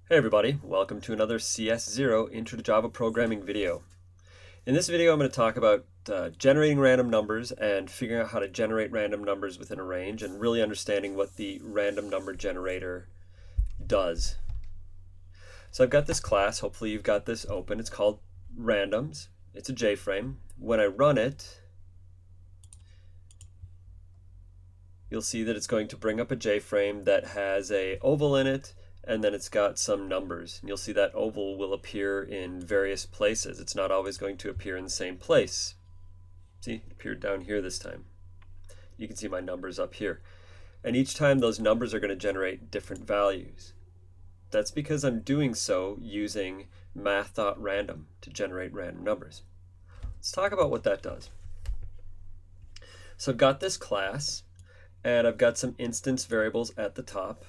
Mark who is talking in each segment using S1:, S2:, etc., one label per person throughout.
S1: Hey everybody, welcome to another CS0 Intro to Java Programming video. In this video I'm going to talk about generating random numbers and figuring out how to generate random numbers within a range and really understanding what the random number generator does. So I've got this class, hopefully you've got this open, it's called randoms. It's a JFrame. When I run it, you'll see that it's going to bring up a JFrame that has an oval in it, and then it's got some numbers. And you'll see that oval will appear in various places. It's not always going to appear in the same place. See, it appeared down here this time. You can see my numbers up here. And each time those numbers are going to generate different values. That's because I'm doing so using Math.random to generate random numbers. Let's talk about what that does. So I've got this class, and I've got some instance variables at the top.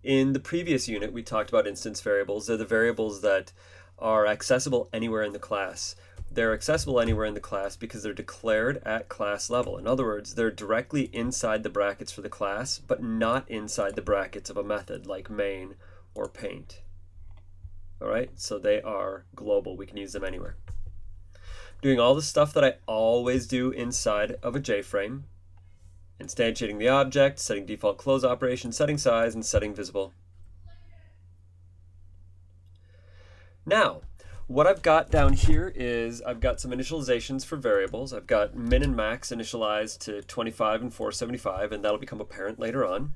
S1: In the previous unit, we talked about instance variables. They're the variables that are accessible anywhere in the class. They're accessible anywhere in the class because they're declared at class level. In other words, they're directly inside the brackets for the class, but not inside the brackets of a method like main or paint. All right, so they are global. We can use them anywhere. Doing all the stuff that I always do inside of a JFrame. Instantiating the object, setting default close operation, setting size, and setting visible. Now, what I've got down here is I've got some initializations for variables. I've got min and max initialized to 25 and 475, and that'll become apparent later on.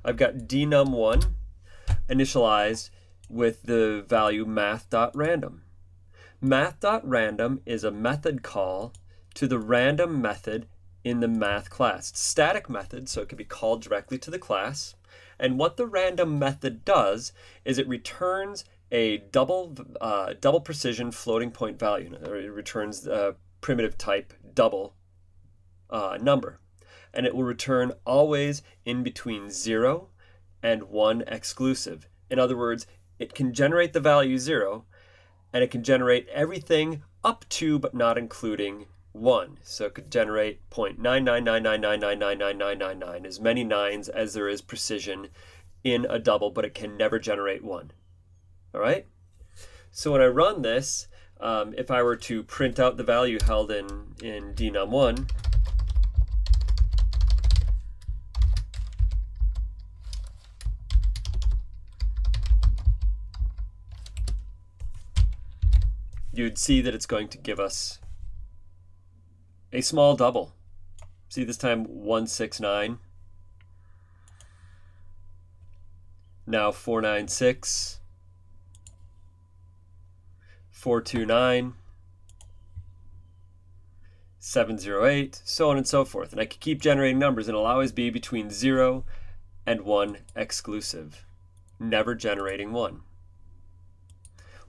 S1: I've got denum1 initialized with the value math.random. Math.random is a method call to the random method in the math class. It's a static method, so it can be called directly to the class. And what the random method does is it returns a double precision floating point value. It returns a primitive type double number. And it will return always in between 0 and 1 exclusive. In other words, it can generate the value 0, and it can generate everything up to but not including 1. So it could generate 0.999999999, as many nines as there is precision in a double, but it can never generate 1. All right? So when I run this, if I were to print out the value held in denum1, you'd see that it's going to give us a small double. See, this time 169. Now 496, 429, 708, so on and so forth. And I can keep generating numbers, and it'll always be between 0 and 1 exclusive, never generating 1.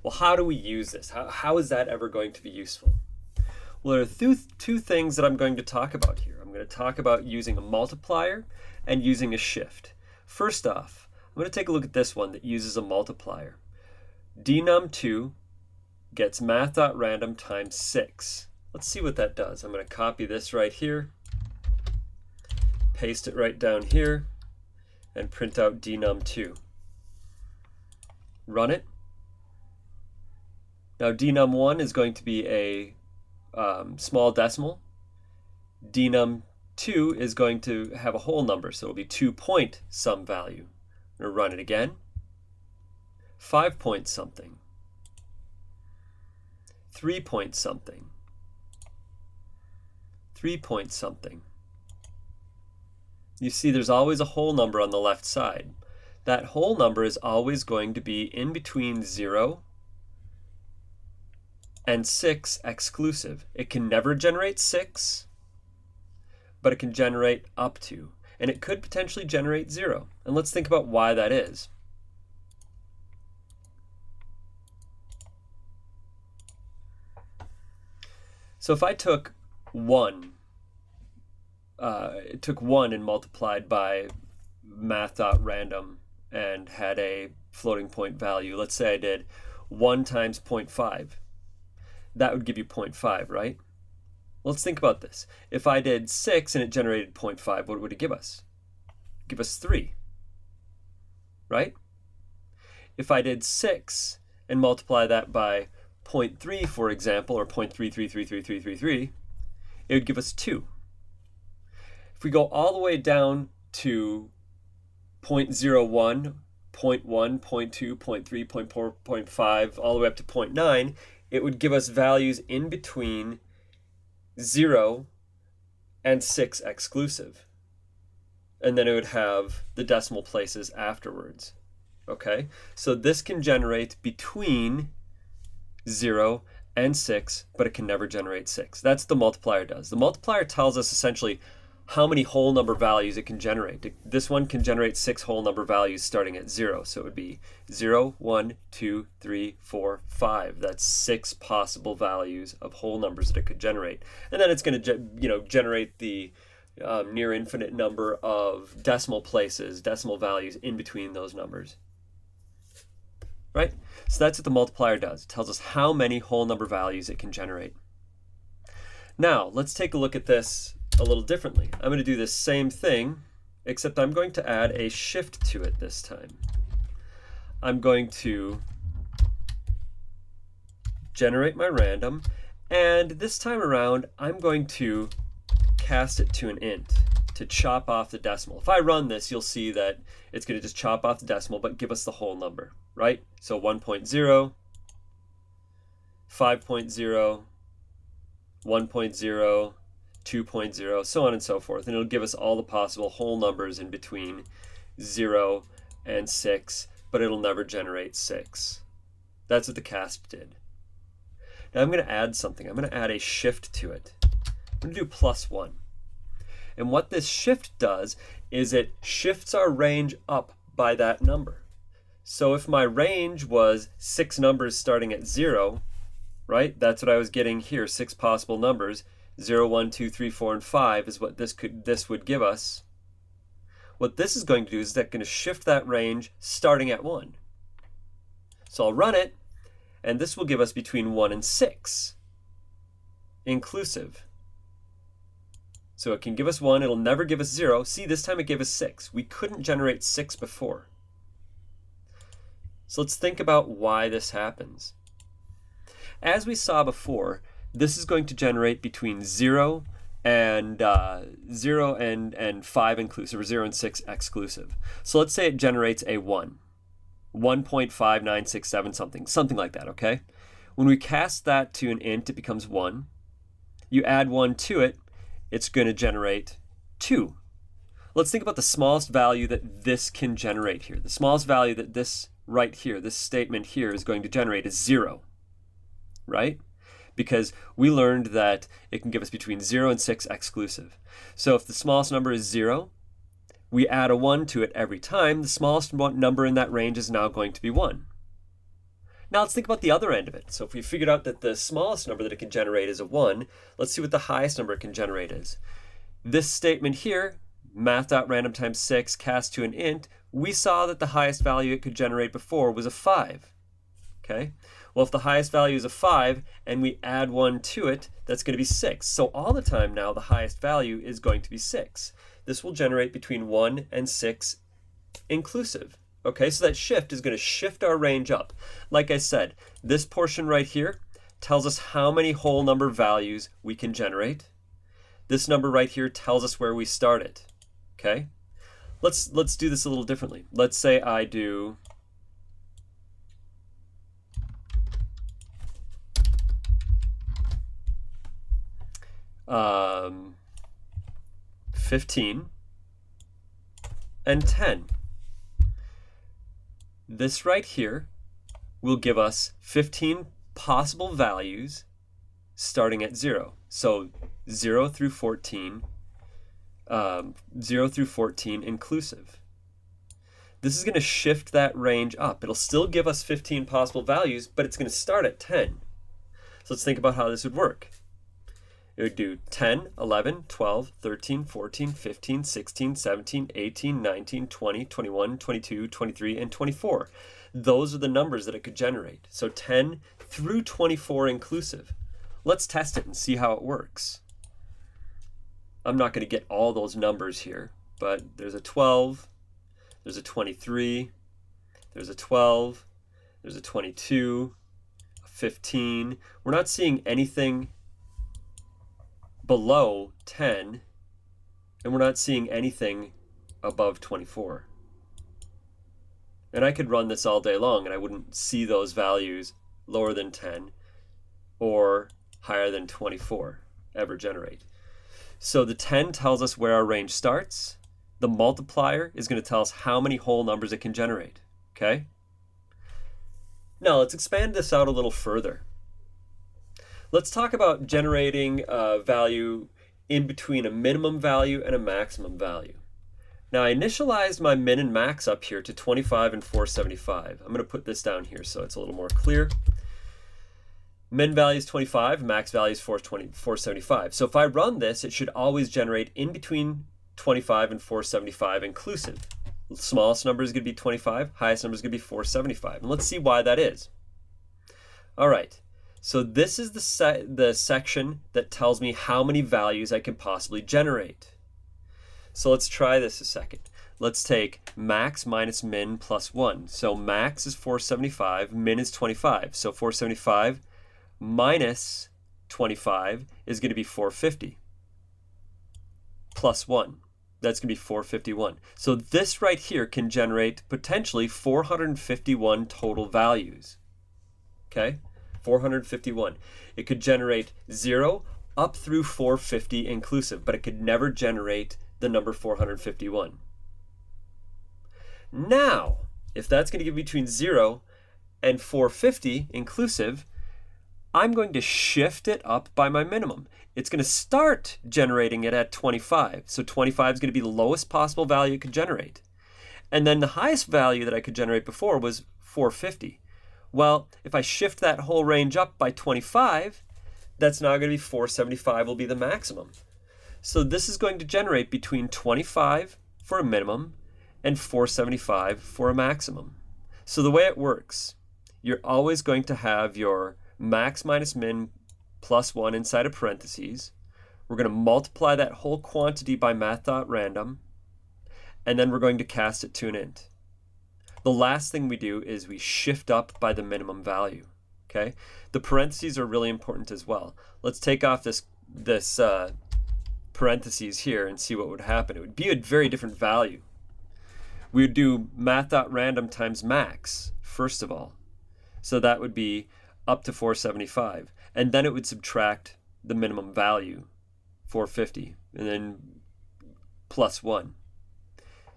S1: Well, how do we use this? How is that ever going to be useful? Well, there are two things that I'm going to talk about here. I'm going to talk about using a multiplier and using a shift. First off, I'm going to take a look at this one that uses a multiplier. denum2 gets math.random times 6. Let's see what that does. I'm going to copy this right here, paste it right down here, and print out denum2. Run it. Now denum1 is going to be a small decimal. denum2 is going to have a whole number, so it'll be 2 point some value. I'm going to run it again. 5 point something. 3 point something. 3 point something. You see there's always a whole number on the left side. That whole number is always going to be in between 0 and 6 exclusive. It can never generate 6, but it can generate up to. And it could potentially generate 0. And let's think about why that is. So if I took 1, took 1 and multiplied by math.random and had a floating point value, let's say I did 1 times 0.5. That would give you 0.5, right? Let's think about this. If I did 6 and it generated 0.5, what would it give us? Give us 3, right? if I did 6 and multiply that by 0.3, for example, or 0.3333333, it would give us 2. If we go all the way down to 0.01, 0.1, 0.2, 0.3, 0.4, 0.5, all the way up to 0.9, it would give us values in between 0 and 6 exclusive. And then it would have the decimal places afterwards. Okay, so this can generate between 0 and 6, but it can never generate 6. That's what the multiplier does. The multiplier tells us essentially how many whole number values it can generate. This one can generate 6 whole number values starting at 0. So it would be 0, 1, 2, 3, 4, 5. That's 6 possible values of whole numbers that it could generate. And then it's going to generate the near infinite number of decimal places, decimal values in between those numbers. Right? So that's what the multiplier does. It tells us how many whole number values it can generate. Now, let's take a look at this a little differently. I'm going to do this same thing, except I'm going to add a shift to it this time. I'm going to generate my random, and this time around, I'm going to cast it to an int to chop off the decimal. If I run this, you'll see that it's going to just chop off the decimal, but give us the whole number, right? So 1.0, 5.0, 1.0, 2.0, so on and so forth. And it'll give us all the possible whole numbers in between 0 and 6, but it'll never generate 6. That's what the cast did. Now I'm going to add something. I'm going to add a shift to it. I'm going to do +1. And what this shift does is it shifts our range up by that number. So if my range was 6 numbers starting at 0, right? That's what I was getting here, 6 possible numbers. 0, 1, 2, 3, 4, and 5 is what this would give us. What this is going to do is that's going to shift that range starting at 1. So I'll run it, and this will give us between 1 and 6, inclusive. So it can give us 1, it'll never give us 0. See, this time it gave us 6. We couldn't generate 6 before. So let's think about why this happens. As we saw before, this is going to generate between 0 and 0 and 5 inclusive, or 0 and 6 exclusive. So let's say it generates a 1. 1.5967 something like that, okay? When we cast that to an int, it becomes 1. You add 1 to it, it's going to generate 2. Let's think about the smallest value that this can generate here. The smallest value that this right here, this statement here, is going to generate is 0, right? Because we learned that it can give us between 0 and 6 exclusive. So if the smallest number is 0, we add a 1 to it every time. The smallest number in that range is now going to be 1. Now let's think about the other end of it. So if we figured out that the smallest number that it can generate is a 1, let's see what the highest number it can generate is. This statement here, Math.random times 6 cast to an int, we saw that the highest value it could generate before was a 5. Okay? Well, if the highest value is a 5 and we add 1 to it, that's going to be 6. So all the time now, the highest value is going to be 6. This will generate between 1 and 6 inclusive. Okay, so that shift is going to shift our range up. Like I said, this portion right here tells us how many whole number values we can generate. This number right here tells us where we start it. Okay? Let's do this a little differently. Let's say I do 15 and 10. This right here will give us 15 possible values starting at 0. So 0 through 14, 0 through 14 inclusive. This is going to shift that range up. It'll still give us 15 possible values, but it's going to start at 10. So let's think about how this would work. It would do 10, 11, 12, 13, 14, 15, 16, 17, 18, 19, 20, 21, 22, 23, and 24. Those are the numbers that it could generate. So 10 through 24 inclusive. Let's test it and see how it works. I'm not going to get all those numbers here, but there's a 12, there's a 23, there's a 12, there's a 22, a 15. We're not seeing anything below 10, and we're not seeing anything above 24. And I could run this all day long and I wouldn't see those values lower than 10 or higher than 24 ever generate. So the 10 tells us where our range starts. The multiplier is going to tell us how many whole numbers it can generate. Okay? Now let's expand this out a little further. Let's talk about generating a value in between a minimum value and a maximum value. Now I initialized my min and max up here to 25 and 475. I'm going to put this down here so it's a little more clear. Min value is 25, max value is 475. So if I run this, it should always generate in between 25 and 475 inclusive. The smallest number is going to be 25, highest number is going to be 475. And let's see why that is. All right, so this is the section that tells me how many values I can possibly generate. So let's try this a second. Let's take max minus min plus 1. So max is 475, min is 25. So 475 minus 25 is going to be 450 plus 1. That's going to be 451. So this right here can generate potentially 451 total values. Okay? 451. It could generate 0 up through 450 inclusive, but it could never generate the number 451. Now, if that's going to give between 0 and 450 inclusive, I'm going to shift it up by my minimum. It's going to start generating it at 25. So 25 is going to be the lowest possible value it could generate. And then the highest value that I could generate before was 450. Well, if I shift that whole range up by 25, that's now going to be 475 will be the maximum. So this is going to generate between 25 for a minimum and 475 for a maximum. So the way it works, you're always going to have your max minus min plus 1 inside of parentheses. We're going to multiply that whole quantity by Math.random, and then we're going to cast it to an int. The last thing we do is we shift up by the minimum value. Okay? The parentheses are really important as well. Let's take off this parentheses here and see what would happen. It would be a very different value. We would do Math.random times max, first of all. So that would be up to 475. And then it would subtract the minimum value, 450, and then plus 1.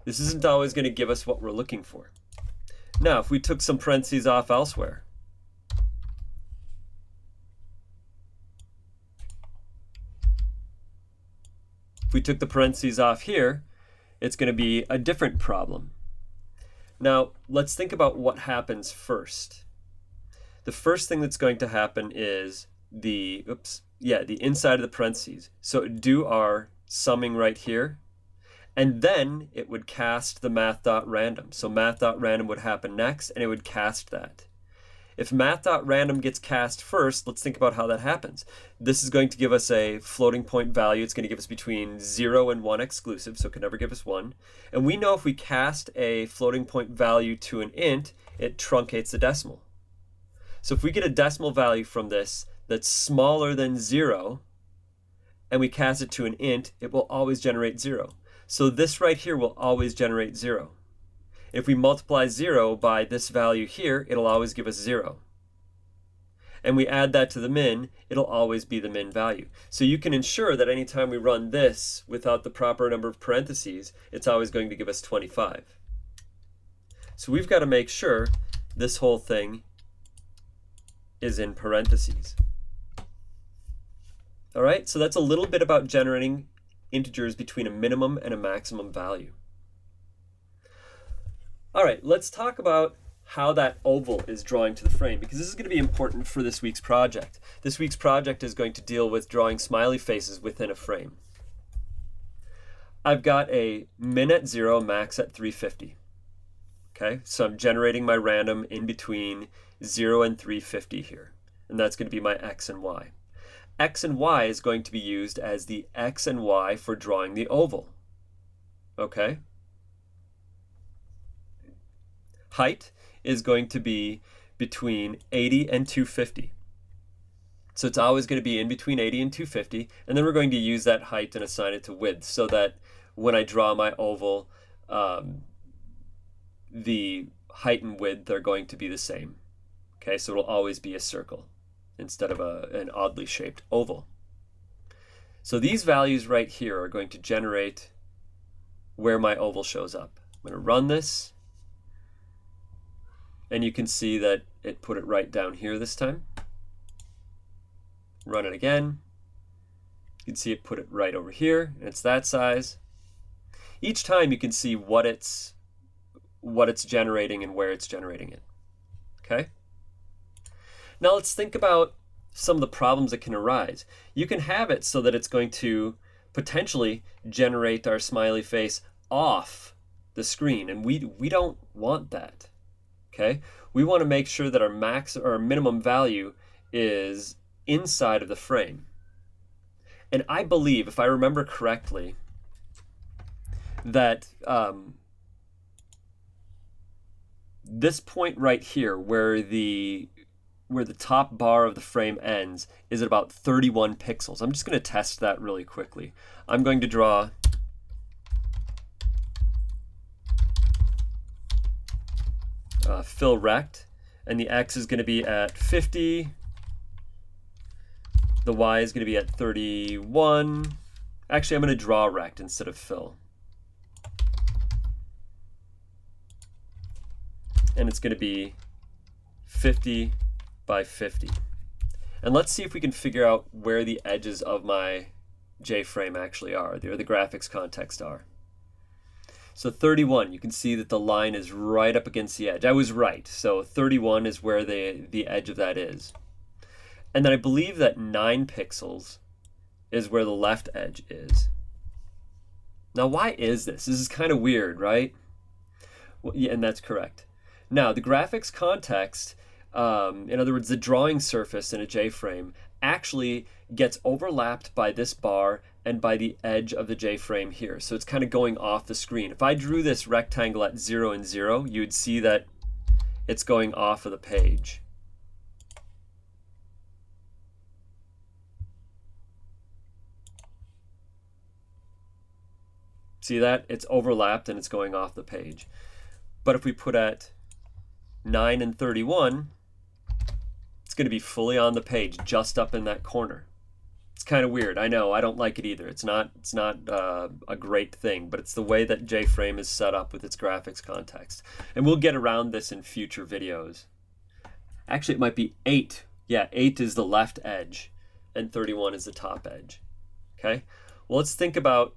S1: This isn't always going to give us what we're looking for. Now, if we took some parentheses off elsewhere, if we took the parentheses off here, it's going to be a different problem. Now, let's think about what happens first. The first thing that's going to happen is the inside of the parentheses. So it would do our summing right here, and then it would cast the Math.random. So Math.random would happen next, and it would cast that. If Math.random gets cast first, let's think about how that happens. This is going to give us a floating point value. It's going to give us between 0 and 1 exclusive, so it can never give us 1. And we know if we cast a floating point value to an int, it truncates the decimal. So if we get a decimal value from this that's smaller than 0, and we cast it to an int, it will always generate 0. So this right here will always generate 0. If we multiply 0 by this value here, it'll always give us 0. And we add that to the min, it'll always be the min value. So you can ensure that anytime we run this without the proper number of parentheses, it's always going to give us 25. So we've got to make sure this whole thing is in parentheses. All right, so that's a little bit about generating integers between a minimum and a maximum value. All right, let's talk about how that oval is drawing to the frame, because this is going to be important for this week's project. This week's project is going to deal with drawing smiley faces within a frame. I've got a min at 0, max at 350. Okay, so I'm generating my random in between 0 and 350 here, and that's going to be my x and y. X and y is going to be used as the x and y for drawing the oval. Okay? Height is going to be between 80 and 250. So it's always going to be in between 80 and 250, and then we're going to use that height and assign it to width so that when I draw my oval, the height and width are going to be the same. Okay, so it'll always be a circle instead of an oddly shaped oval. So these values right here are going to generate where my oval shows up. I'm going to run this, and you can see that it put it right down here this time. Run it again. You can see it put it right over here, and it's that size. Each time you can see what it's generating and where it's generating it. Okay? Now let's think about some of the problems that can arise. You can have it so that it's going to potentially generate our smiley face off the screen, and we don't want that. Okay? We want to make sure that our max or our minimum value is inside of the frame. And I believe, if I remember correctly, that this point right here, where the top bar of the frame ends, is at about 31 pixels. I'm just going to test that really quickly. I'm going to draw fill rect, and the X is going to be at 50. The Y is going to be at 31. Actually, I'm going to draw rect instead of fill. And it's going to be 50 by 50. And let's see if we can figure out where the edges of my J-frame actually are, where the graphics context are. So 31, you can see that the line is right up against the edge. I was right. So 31 is where the edge of that is. And then I believe that 9 pixels is where the left edge is. Now, why is this? This is kind of weird, right? Well, yeah, and that's correct. Now, the graphics context, in other words, the drawing surface in a J-frame, actually gets overlapped by this bar and by the edge of the J-frame here. So it's kind of going off the screen. If I drew this rectangle at 0 and 0, you would see that it's going off of the page. See that? It's overlapped and it's going off the page. But if we put at 9 and 31, it's going to be fully on the page, just up in that corner. It's kind of weird. I know. I don't like it either. It's not a great thing, but it's the way that J-frame is set up with its graphics context. And we'll get around this in future videos. Actually, it might be 8. Yeah, 8 is the left edge, and 31 is the top edge. Okay? Well, let's think about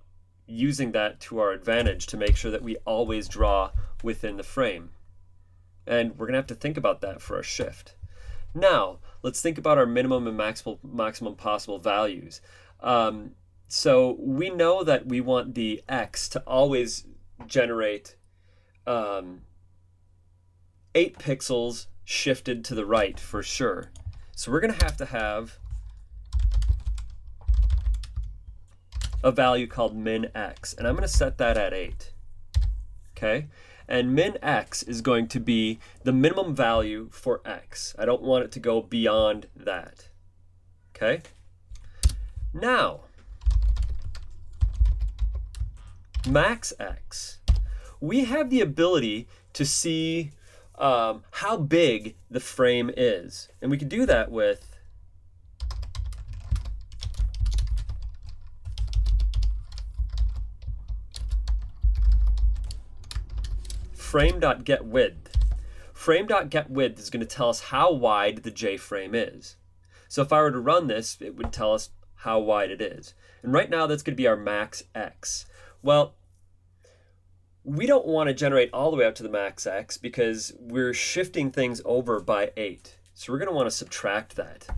S1: using that to our advantage to make sure that we always draw within the frame. And we're going to have to think about that for our shift. Now, let's think about our minimum and maximum possible values. So we know that we want the X to always generate 8 pixels shifted to the right for sure. So we're going to have a value called min X, and I'm going to set that at 8. Okay? And min X is going to be the minimum value for X. I don't want it to go beyond that. Okay? Now, max X. We have the ability to see how big the frame is. And we can do that with frame.getWidth. Frame.getWidth is going to tell us how wide the J-frame is. So if I were to run this, it would tell us how wide it is. And right now that's going to be our max X. Well, we don't want to generate all the way out to the max X because we're shifting things over by 8. So we're going to want to subtract that.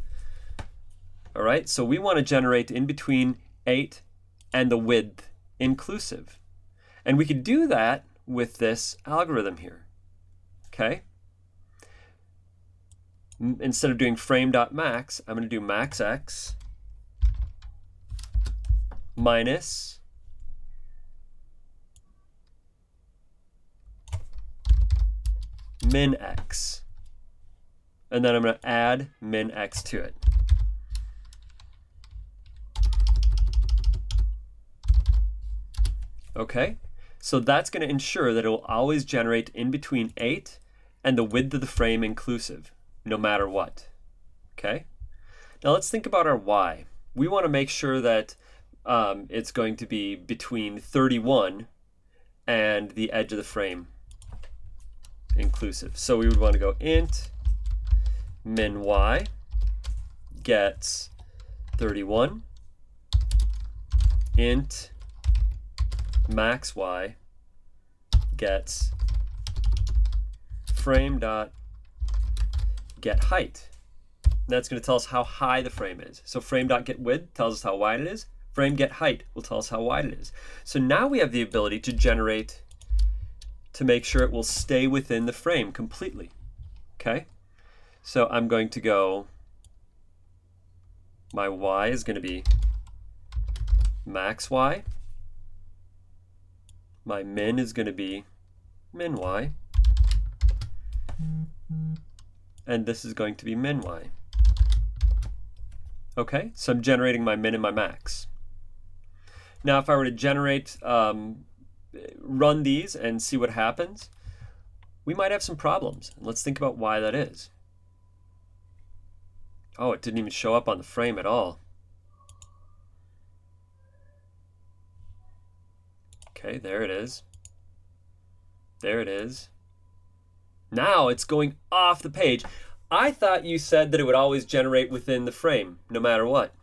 S1: All right, so we want to generate in between 8 and the width inclusive. And we could do that with this algorithm here. Okay? Instead of doing frame.max, I'm going to do max X minus min X. and then I'm going to add min x to it. Okay, so that's going to ensure that it will always generate in between 8 and the width of the frame inclusive, no matter what. Okay, now let's think about our y. We want to make sure that it's going to be between 31 and the edge of the frame inclusive. So we would want to go int min y gets 31, int max y gets frame dot get height. That's going to tell us how high the frame is. So frame dot get width tells us how wide it is. Frame get height will tell us how wide it is. So now we have the ability to generate to make sure it will stay within the frame completely. Okay? So I'm going to go, my y is going to be max y. My min is going to be min y. And this is going to be min y. Okay, so I'm generating my min and my max. Now if I were to generate, run these and see what happens, we might have some problems. And let's think about why that is. Oh, it didn't even show up on the frame at all. Okay, there it is. There it is. Now it's going off the page. I thought you said that it would always generate within the frame, no matter what.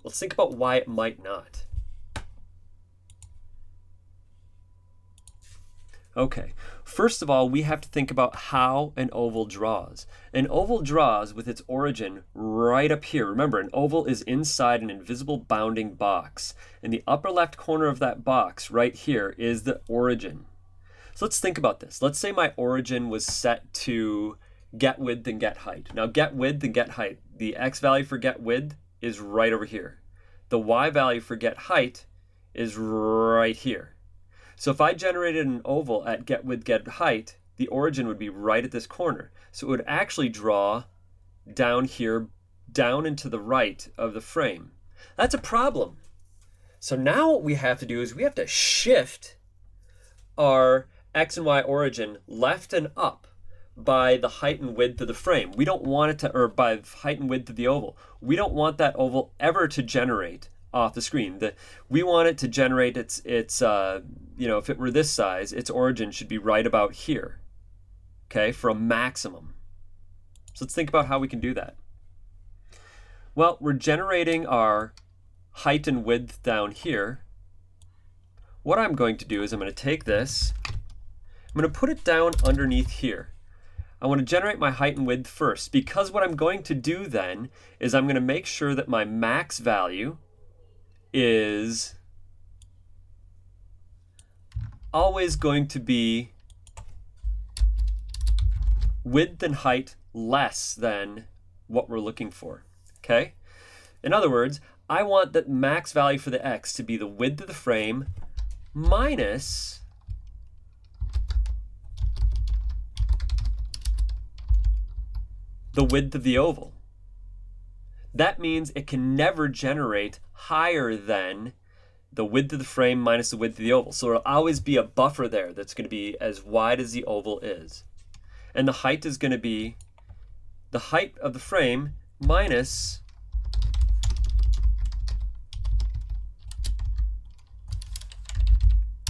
S1: Let's think about why it might not. Okay, first of all, we have to think about how an oval draws. An oval draws with its origin right up here. Remember, an oval is inside an invisible bounding box. In the upper left corner of that box, right here, is the origin. So let's think about this. Let's say my origin was set to get width and get height. Now get width and get height. The x value for get width is right over here. The y value for get height is right here. So if I generated an oval at get width, get height, the origin would be right at this corner. So it would actually draw down here, down and to the right of the frame. That's a problem. So now what we have to do is we have to shift our x and y origin left and up by the height and width of the frame. We don't want it to, or by height and width of the oval. We don't want that oval ever to generate off the screen. We want it to generate its you know, if it were this size, its origin should be right about here, okay, for a maximum. So let's think about how we can do that. Well, we're generating our height and width down here. What I'm going to do is I'm going to take this, I'm going to put it down underneath here. I want to generate my height and width first, because what I'm going to do then is I'm going to make sure that my max value is always going to be width and height less than what we're looking for, okay? In other words, I want that max value for the x to be the width of the frame minus the width of the oval. That means it can never generate higher than the width of the frame minus the width of the oval. So there'll always be a buffer there that's going to be as wide as the oval is. And the height is going to be the height of the frame minus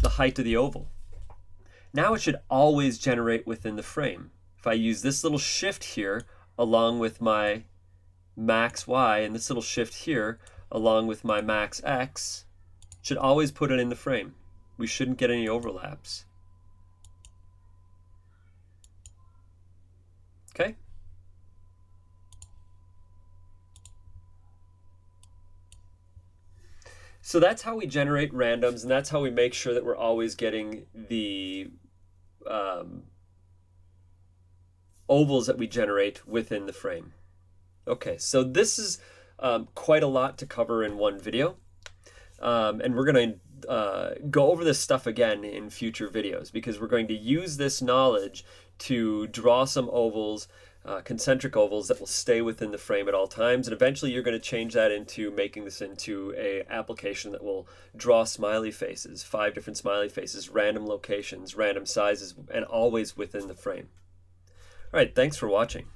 S1: the height of the oval. Now it should always generate within the frame. If I use this little shift here along with my max y and this little shift here along with my max x, should always put it in the frame. We shouldn't get any overlaps. Okay? So that's how we generate randoms, and that's how we make sure that we're always getting the ovals that we generate within the frame. Okay, so this is quite a lot to cover in one video. And we're going to go over this stuff again in future videos, because we're going to use this knowledge to draw some ovals, concentric ovals that will stay within the frame at all times, and eventually you're going to change that into making this into a application that will draw smiley faces, 5 different smiley faces, random locations, random sizes, and always within the frame. All right, thanks for watching.